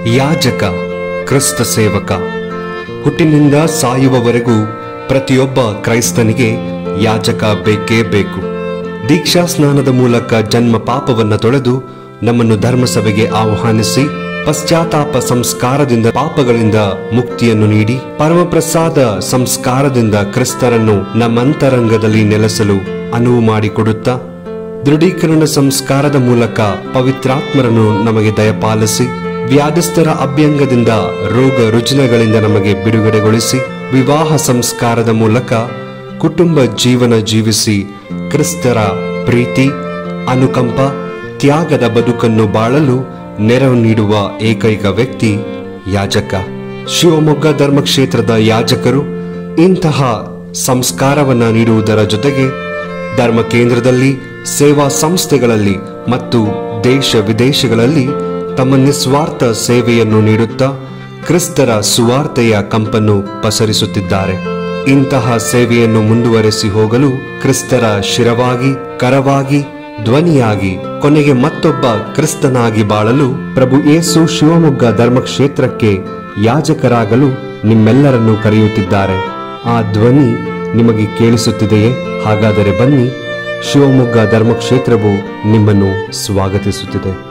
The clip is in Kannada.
ಯಾಜಕ, ಕ್ರಿಸ್ತ ಸೇವಕ. ಹುಟ್ಟಿನಿಂದ ಸಾಯುವವರೆಗೂ ಪ್ರತಿಯೊಬ್ಬ ಕ್ರೈಸ್ತನಿಗೆ ಯಾಜಕ ಬೇಕೇ ಬೇಕು. ದೀಕ್ಷಾ ಸ್ನಾನದ ಮೂಲಕ ಜನ್ಮ ಪಾಪವನ್ನು ತೊಳೆದು ನಮ್ಮನ್ನು ಧರ್ಮಸಭೆಗೆ ಆಹ್ವಾನಿಸಿ ಪಶ್ಚಾತ್ತಾಪ ಸಂಸ್ಕಾರದಿಂದ ಪಾಪಗಳಿಂದ ಮುಕ್ತಿಯನ್ನು ನೀಡಿ ಪರಮಪ್ರಸಾದ ಸಂಸ್ಕಾರದಿಂದ ಕ್ರಿಸ್ತರನ್ನು ನಮ್ಮಂತರಂಗದಲ್ಲಿ ನೆಲೆಸಲು ಅನುವು ಮಾಡಿಕೊಡುತ್ತಾ ದೃಢೀಕರಣ ಸಂಸ್ಕಾರದ ಮೂಲಕ ಪವಿತ್ರಾತ್ಮರನ್ನು ನಮಗೆ ದಯಪಾಲಿಸಿ ವ್ಯಾಧಿಸ್ಥರ ಅಭ್ಯಂಗದಿಂದ ರೋಗ ರುಜಿನಗಳಿಂದ ನಮಗೆ ಬಿಡುಗಡೆಗೊಳಿಸಿ ವಿವಾಹ ಸಂಸ್ಕಾರದ ಮೂಲಕ ಕುಟುಂಬ ಜೀವನ ಜೀವಿಸಿ ಕ್ರಿಸ್ತರ ಪ್ರೀತಿ, ಅನುಕಂಪ, ತ್ಯಾಗದ ಬದುಕನ್ನು ಬಾಳಲು ನೆರವು ನೀಡುವ ಏಕೈಕ ವ್ಯಕ್ತಿ ಯಾಜಕ. ಶಿವಮೊಗ್ಗ ಧರ್ಮಕ್ಷೇತ್ರದ ಯಾಜಕರು ಇಂತಹ ಸಂಸ್ಕಾರವನ್ನ ನೀಡುವುದರ ಜೊತೆಗೆ ಧರ್ಮ ಕೇಂದ್ರದಲ್ಲಿ, ಸೇವಾ ಸಂಸ್ಥೆಗಳಲ್ಲಿ ಮತ್ತು ದೇಶ ವಿದೇಶಗಳಲ್ಲಿ ತಮ್ಮ ನಿಸ್ವಾರ್ಥ ಸೇವೆಯನ್ನು ನೀಡುತ್ತಾ ಕ್ರಿಸ್ತರ ಸುವಾರ್ತೆಯ ಕಂಪನ್ನು ಪಸರಿಸುತ್ತಿದ್ದಾರೆ. ಇಂತಹ ಸೇವೆಯನ್ನು ಮುಂದುವರೆಸಿ ಹೋಗಲು ಕ್ರಿಸ್ತರ ಶಿರವಾಗಿ, ಕರವಾಗಿ, ಧ್ವನಿಯಾಗಿ, ಕೊನೆಗೆ ಮತ್ತೊಬ್ಬ ಕ್ರಿಸ್ತನಾಗಿ ಬಾಳಲು ಪ್ರಭು ಯೇಸು ಶಿವಮೊಗ್ಗ ಧರ್ಮಕ್ಷೇತ್ರಕ್ಕೆ ಯಾಜಕರಾಗಲು ನಿಮ್ಮೆಲ್ಲರನ್ನು ಕರೆಯುತ್ತಿದ್ದಾರೆ. ಆ ಧ್ವನಿ ನಿಮಗೆ ಕೇಳಿಸುತ್ತಿದೆಯೇ? ಹಾಗಾದರೆ ಬನ್ನಿ, ಶಿವಮೊಗ್ಗ ಧರ್ಮಕ್ಷೇತ್ರವು ನಿಮ್ಮನ್ನು ಸ್ವಾಗತಿಸುತ್ತಿದೆ.